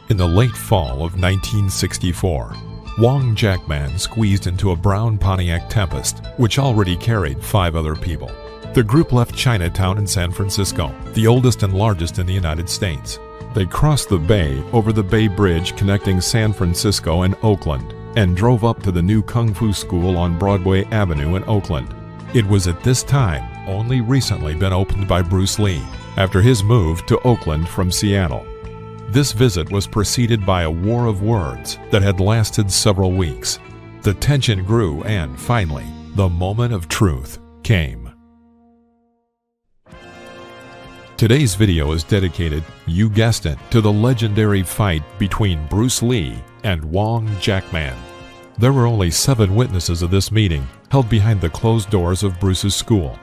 In the late fall of 1964, Wong Jackman squeezed into a brown Pontiac Tempest, which already carried 5 other people. The group left Chinatown in San Francisco, the oldest and largest in the United States. They crossed the bay over the Bay Bridge connecting San Francisco and Oakland, and drove up to the new Kung Fu School on Broadway Avenue in Oakland. It was at this time only recently been opened by Bruce Lee, after his move to Oakland from Seattle. This visit was preceded by a war of words that had lasted several weeks. The tension grew and, finally, the moment of truth came. Today's video is dedicated, you guessed it, to the legendary fight between Bruce Lee and Wong Jackman. There were only 7 witnesses of this meeting, held behind the closed doors of Bruce's school.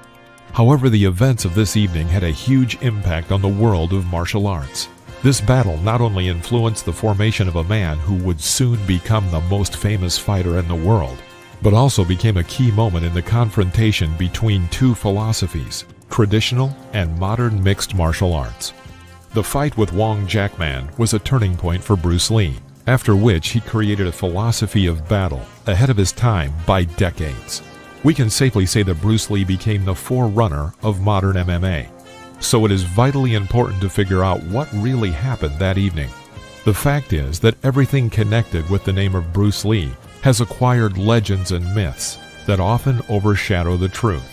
However, the events of this evening had a huge impact on the world of martial arts. This battle not only influenced the formation of a man who would soon become the most famous fighter in the world, but also became a key moment in the confrontation between 2 philosophies, traditional and modern mixed martial arts. The fight with Wong Jackman was a turning point for Bruce Lee, after which he created a philosophy of battle ahead of his time by decades. We can safely say that Bruce Lee became the forerunner of modern MMA. So it is vitally important to figure out what really happened that evening. The fact is that everything connected with the name of Bruce Lee has acquired legends and myths that often overshadow the truth.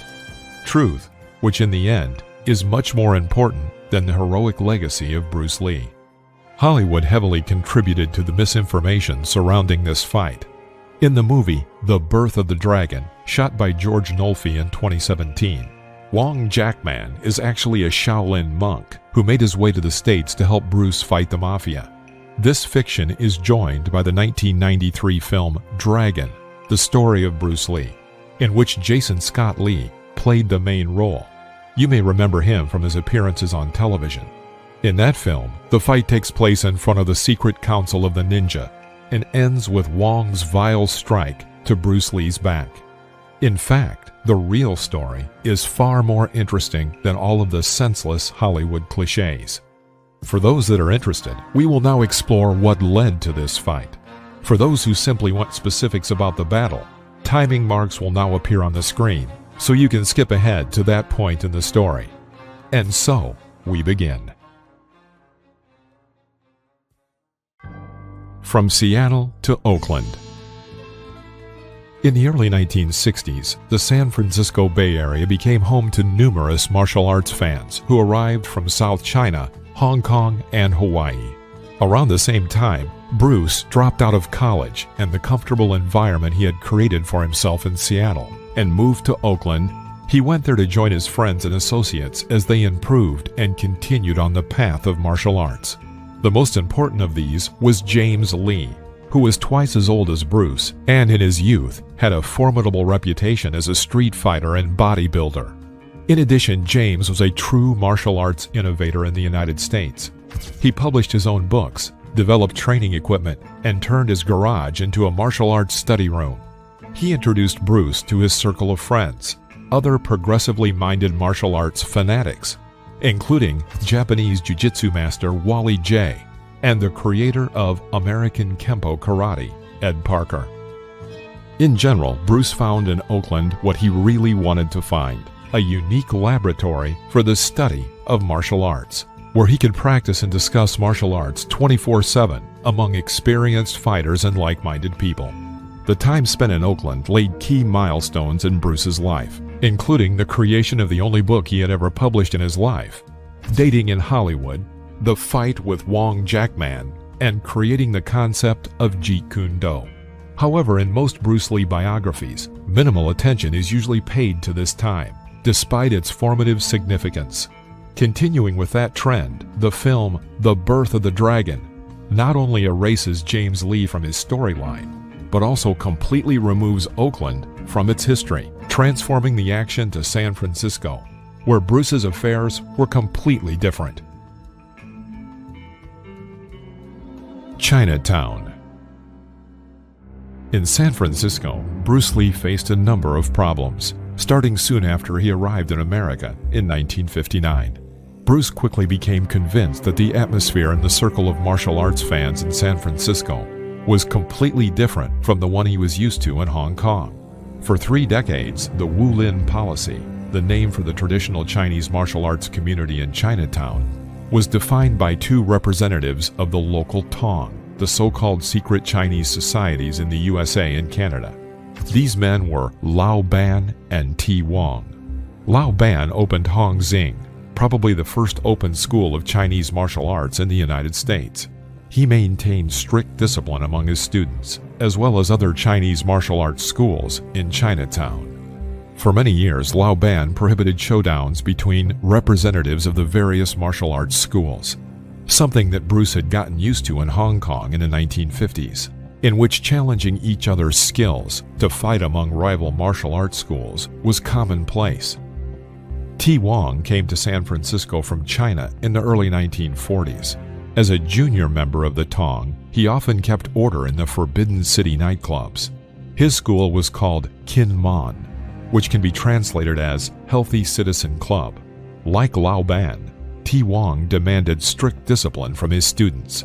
Truth, which in the end is much more important than the heroic legacy of Bruce Lee. Hollywood heavily contributed to the misinformation surrounding this fight. In the movie The Birth of the Dragon, shot by George Nolfi in 2017, Wong Jackman is actually a Shaolin monk who made his way to the States to help Bruce fight the Mafia. This fiction is joined by the 1993 film Dragon, the story of Bruce Lee, in which Jason Scott Lee played the main role. You may remember him from his appearances on television. In that film, the fight takes place in front of the Secret Council of the Ninja and ends with Wong's vile strike to Bruce Lee's back. In fact, the real story is far more interesting than all of the senseless Hollywood cliches. For those that are interested, we will now explore what led to this fight. For those who simply want specifics about the battle, timing marks will now appear on the screen, so you can skip ahead to that point in the story. And so, we begin. From Seattle to Oakland. In the early 1960s, the San Francisco Bay Area became home to numerous martial arts fans who arrived from South China, Hong Kong, and Hawaii. Around the same time, Bruce dropped out of college and the comfortable environment he had created for himself in Seattle and moved to Oakland. He went there to join his friends and associates as they improved and continued on the path of martial arts. The most important of these was James Lee, who was twice as old as Bruce and in his youth had a formidable reputation as a street fighter and bodybuilder. In addition, James was a true martial arts innovator in the United States. He published his own books, developed training equipment, and turned his garage into a martial arts study room. He introduced Bruce to his circle of friends, other progressively minded martial arts fanatics, including Japanese jiu-jitsu master Wally Jay and the creator of American Kempo Karate, Ed Parker. In general, Bruce found in Oakland what he really wanted to find, a unique laboratory for the study of martial arts, where he could practice and discuss martial arts 24/7 among experienced fighters and like-minded people. The time spent in Oakland laid key milestones in Bruce's life, including the creation of the only book he had ever published in his life, dating in Hollywood, the fight with Wong Jackman, and creating the concept of Jeet Kune Do. However, in most Bruce Lee biographies, minimal attention is usually paid to this time, despite its formative significance. Continuing with that trend, the film The Birth of the Dragon not only erases James Lee from his storyline, but also completely removes Oakland from its history, transforming the action to San Francisco, where Bruce's affairs were completely different. Chinatown. In San Francisco, Bruce Lee faced a number of problems, starting soon after he arrived in America in 1959. Bruce quickly became convinced that the atmosphere in the circle of martial arts fans in San Francisco was completely different from the one he was used to in Hong Kong. For 3 decades, the Wulin policy, the name for the traditional Chinese martial arts community in Chinatown, was defined by 2 representatives of the local Tong, the so-called secret Chinese societies in the USA and Canada. These men were Lao Ban and Ti Wong. Lao Ban opened Hong Xing, probably the first open school of Chinese martial arts in the United States. He maintained strict discipline among his students, as well as other Chinese martial arts schools in Chinatown. For many years, Lao Ban prohibited showdowns between representatives of the various martial arts schools, something that Bruce had gotten used to in Hong Kong in the 1950s, in which challenging each other's skills to fight among rival martial arts schools was commonplace. Ti Wong came to San Francisco from China in the early 1940s. As a junior member of the Tong, he often kept order in the Forbidden City nightclubs. His school was called Kin Mon, which can be translated as Healthy Citizen Club. Like Lao Ban, Ti Wong demanded strict discipline from his students.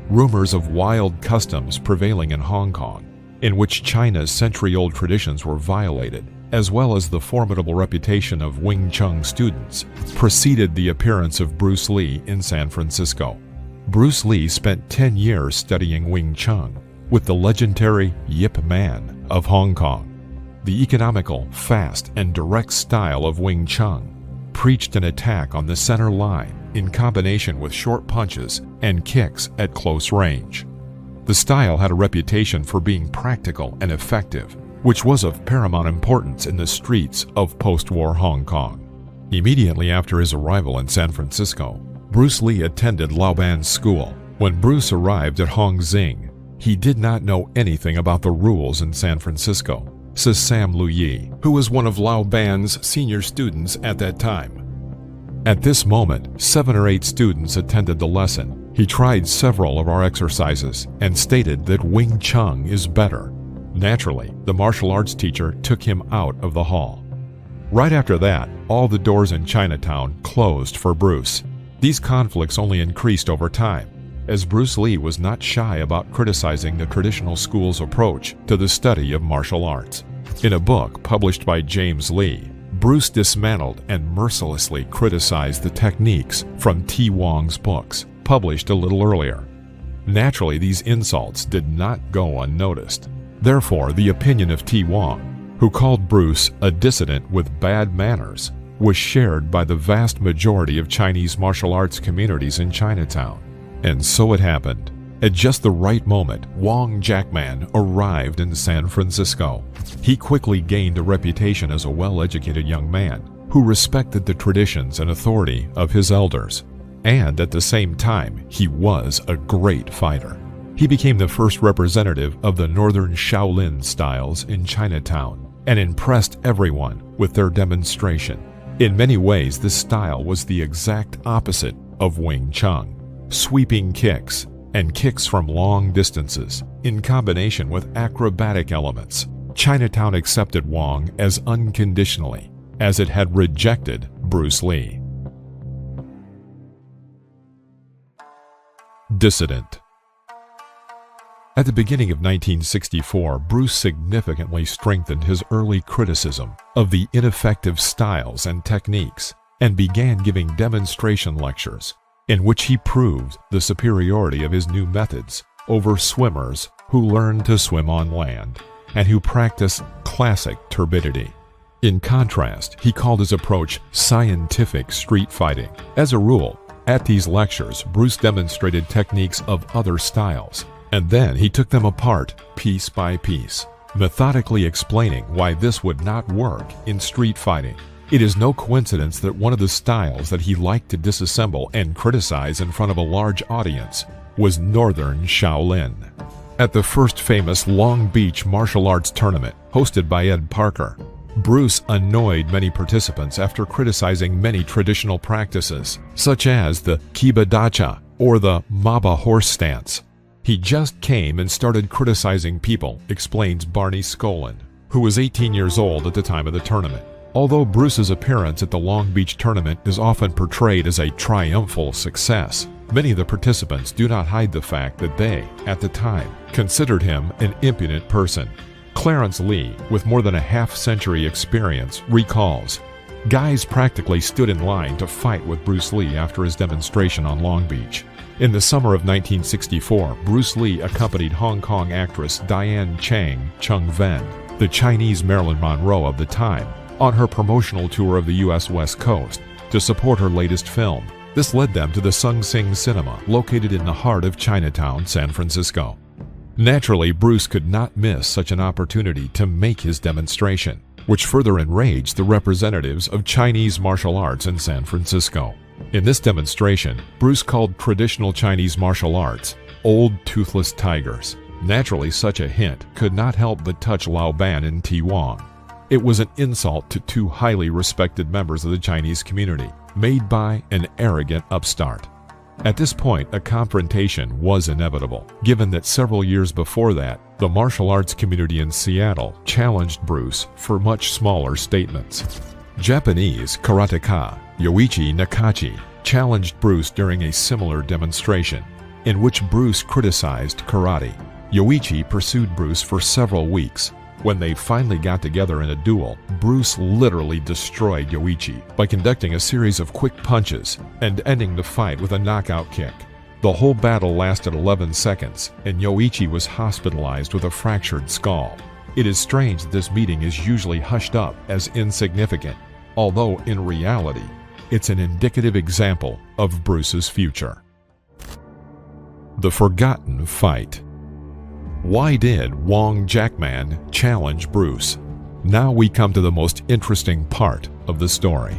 Rumors of wild customs prevailing in Hong Kong, in which China's century-old traditions were violated, as well as the formidable reputation of Wing Chun students, preceded the appearance of Bruce Lee in San Francisco. Bruce Lee spent 10 years studying Wing Chun with the legendary Yip Man of Hong Kong. The economical, fast, and direct style of Wing Chun preached an attack on the center line in combination with short punches and kicks at close range. The style had a reputation for being practical and effective, which was of paramount importance in the streets of post-war Hong Kong. Immediately after his arrival in San Francisco, Bruce Lee attended Lao Ban's school. When Bruce arrived at Hong Xing, he did not know anything about the rules in San Francisco, says Sam Lu Yi, who was one of Lao Ban's senior students at that time. At this moment, 7 or 8 students attended the lesson. He tried several of our exercises and stated that Wing Chun is better. Naturally, the martial arts teacher took him out of the hall. Right after that, all the doors in Chinatown closed for Bruce. These conflicts only increased over time, as Bruce Lee was not shy about criticizing the traditional school's approach to the study of martial arts. In a book published by James Lee, Bruce dismantled and mercilessly criticized the techniques from Ti Wong's books, published a little earlier. Naturally, these insults did not go unnoticed. Therefore, the opinion of Ti Wong, who called Bruce a dissident with bad manners, was shared by the vast majority of Chinese martial arts communities in Chinatown. And so it happened. At just the right moment, Wong Jackman arrived in San Francisco. He quickly gained a reputation as a well-educated young man who respected the traditions and authority of his elders. And at the same time, he was a great fighter. He became the first representative of the Northern Shaolin styles in Chinatown and impressed everyone with their demonstration. In many ways, this style was the exact opposite of Wing Chun. Sweeping kicks and kicks from long distances, in combination with acrobatic elements, Chinatown accepted Wong as unconditionally, as it had rejected Bruce Lee. Dissident. At the beginning of 1964, Bruce significantly strengthened his early criticism of the ineffective styles and techniques and began giving demonstration lectures in which he proved the superiority of his new methods over swimmers who learned to swim on land and who practice classic turbidity. In contrast, he called his approach scientific street fighting. As a rule, at these lectures, Bruce demonstrated techniques of other styles, and then he took them apart piece by piece, methodically explaining why this would not work in street fighting. It is no coincidence that one of the styles that he liked to disassemble and criticize in front of a large audience was Northern Shaolin. At the first famous Long Beach martial arts tournament, hosted by Ed Parker, Bruce annoyed many participants after criticizing many traditional practices, such as the Kibadacha or the Maba horse stance. He just came and started criticizing people, explains Barney Skolin, who was 18 years old at the time of the tournament. Although Bruce's appearance at the Long Beach tournament is often portrayed as a triumphal success, many of the participants do not hide the fact that they, at the time, considered him an impudent person. Clarence Lee, with more than a half-century experience, recalls, "Guys practically stood in line to fight with Bruce Lee after his demonstration on Long Beach." In the summer of 1964, Bruce Lee accompanied Hong Kong actress Diane Chung Ven, the Chinese Marilyn Monroe of the time, on her promotional tour of the U.S. West Coast to support her latest film. This led them to the Sung Sing Cinema, located in the heart of Chinatown, San Francisco. Naturally, Bruce could not miss such an opportunity to make his demonstration, which further enraged the representatives of Chinese martial arts in San Francisco. In this demonstration, Bruce called traditional Chinese martial arts old toothless tigers. Naturally, such a hint could not help but touch Lao Ban and T. Wong. It was an insult to two highly respected members of the Chinese community, made by an arrogant upstart. At this point, a confrontation was inevitable, given that several years before that, the martial arts community in Seattle challenged Bruce for much smaller statements. Japanese karateka Yoichi Nakachi challenged Bruce during a similar demonstration, in which Bruce criticized karate. Yoichi pursued Bruce for several weeks. When they finally got together in a duel, Bruce literally destroyed Yoichi by conducting a series of quick punches and ending the fight with a knockout kick. The whole battle lasted 11 seconds, and Yoichi was hospitalized with a fractured skull. It is strange that this meeting is usually hushed up as insignificant, although in reality, it's an indicative example of Bruce's future. The Forgotten Fight. Why did Wong Jackman challenge Bruce? Now we come to the most interesting part of the story.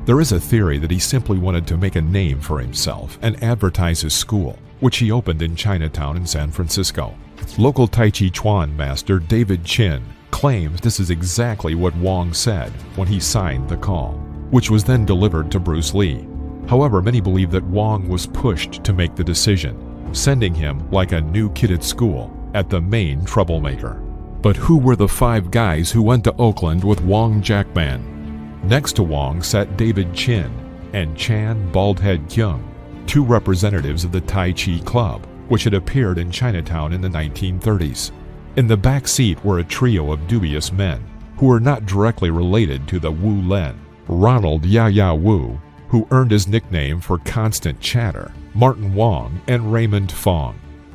There is a theory that he simply wanted to make a name for himself and advertise his school, which he opened in Chinatown in San Francisco. Local Tai Chi Chuan master David Chin claims this is exactly what Wong said when he signed the call, which was then delivered to Bruce Lee. However, many believe that Wong was pushed to make the decision, sending him like a new kid at school at the main troublemaker. But who were the 5 guys who went to Oakland with Wong Jackman? Next to Wong sat David Chin and Chan Baldhead Kyung, 2 representatives of the Tai Chi Club, which had appeared in Chinatown in the 1930s. In the back seat were a trio of dubious men, who were not directly related to the Wu Len: Ronald Ya Wu, who earned his nickname for constant chatter, Martin Wong, and Raymond Fong.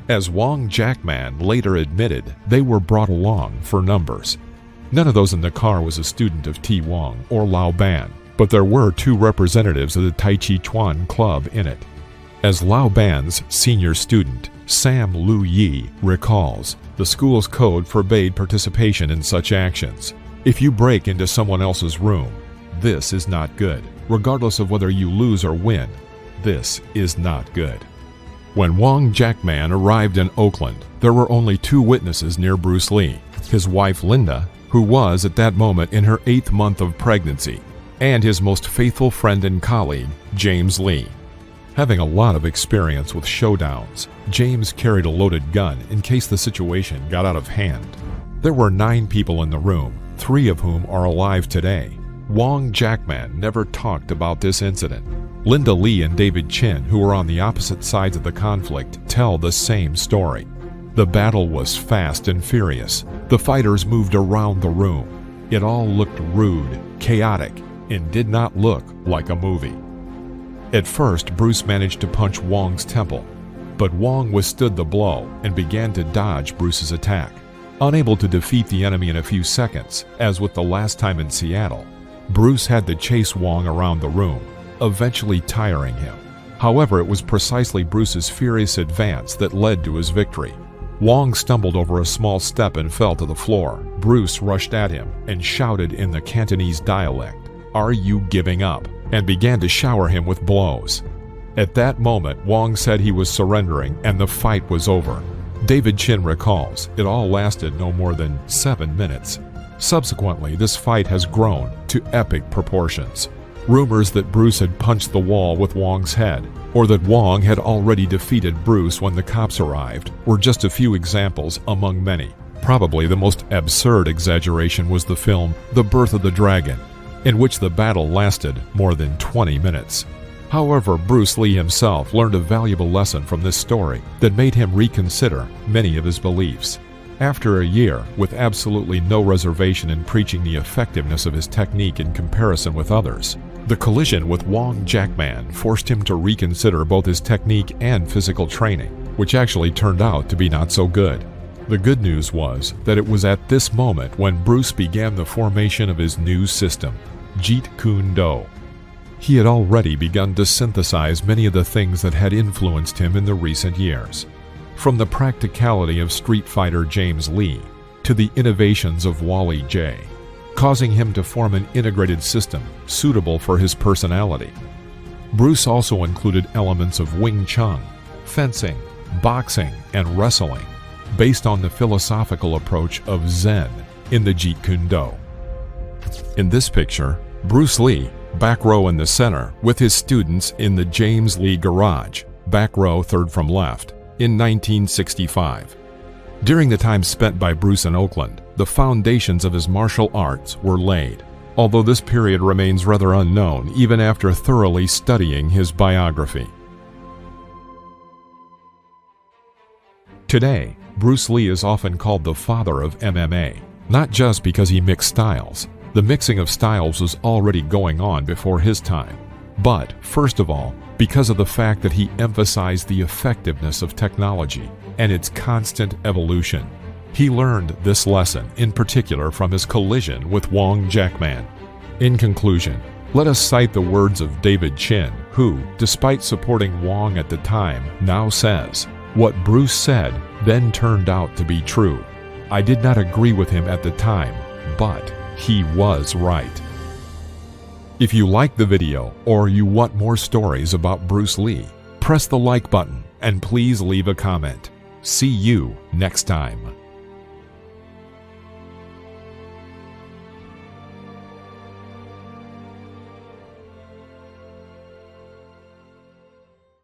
As Wong Jackman later admitted, they were brought along for numbers. None of those in the car was a student of T. Wong or Lao Ban, but there were 2 representatives of the Tai Chi Chuan Club in it. As Lao Ban's senior student, Sam Lu Yi, recalls, the school's code forbade participation in such actions. If you break into someone else's room, this is not good. Regardless of whether you lose or win, this is not good. When Wong Jackman arrived in Oakland, there were only 2 witnesses near Bruce Lee: his wife Linda, who was at that moment in her 8th month of pregnancy, and his most faithful friend and colleague, James Lee. Having a lot of experience with showdowns, James carried a loaded gun in case the situation got out of hand. There were 9 people in the room, 3 of whom are alive today. Wong Jackman never talked about this incident. Linda Lee and David Chin, who were on the opposite sides of the conflict, tell the same story. The battle was fast and furious. The fighters moved around the room. It all looked rude, chaotic, and did not look like a movie. At first, Bruce managed to punch Wong's temple, but Wong withstood the blow and began to dodge Bruce's attack. Unable to defeat the enemy in a few seconds, as with the last time in Seattle, Bruce had to chase Wong around the room, eventually tiring him. However, it was precisely Bruce's furious advance that led to his victory. Wong stumbled over a small step and fell to the floor. Bruce rushed at him and shouted in the Cantonese dialect, "Are you giving up?" and began to shower him with blows. At that moment, Wong said he was surrendering and the fight was over. David Chin recalls, it all lasted no more than 7 minutes. Subsequently, this fight has grown to epic proportions. Rumors that Bruce had punched the wall with Wong's head, or that Wong had already defeated Bruce when the cops arrived, were just a few examples among many. Probably the most absurd exaggeration was the film The Birth of the Dragon, in which the battle lasted more than 20 minutes. However, Bruce Lee himself learned a valuable lesson from this story that made him reconsider many of his beliefs. After a year, with absolutely no reservation in preaching the effectiveness of his technique in comparison with others, the collision with Wong Jackman forced him to reconsider both his technique and physical training, which actually turned out to be not so good. The good news was that it was at this moment when Bruce began the formation of his new system, Jeet Kune Do. He had already begun to synthesize many of the things that had influenced him in the recent years. From the practicality of Street Fighter James Lee to the innovations of Wally J, causing him to form an integrated system suitable for his personality. Bruce also included elements of Wing Chun, fencing, boxing, and wrestling, based on the philosophical approach of Zen in the Jeet Kune Do. In this picture, Bruce Lee, back row in the center, with his students in the James Lee Garage, back row third from left, in 1965. During the time spent by Bruce in Oakland, the foundations of his martial arts were laid, although this period remains rather unknown even after thoroughly studying his biography. Today, Bruce Lee is often called the father of MMA, not just because he mixed styles. The mixing of styles was already going on before his time, but first of all, because of the fact that he emphasized the effectiveness of technology and its constant evolution. He learned this lesson in particular from his collision with Wong Jackman. In conclusion, let us cite the words of David Chin, who, despite supporting Wong at the time, now says, "What Bruce said then turned out to be true. I did not agree with him at the time, but he was right." If you like the video or you want more stories about Bruce Lee, press the like button and please leave a comment. See you next time.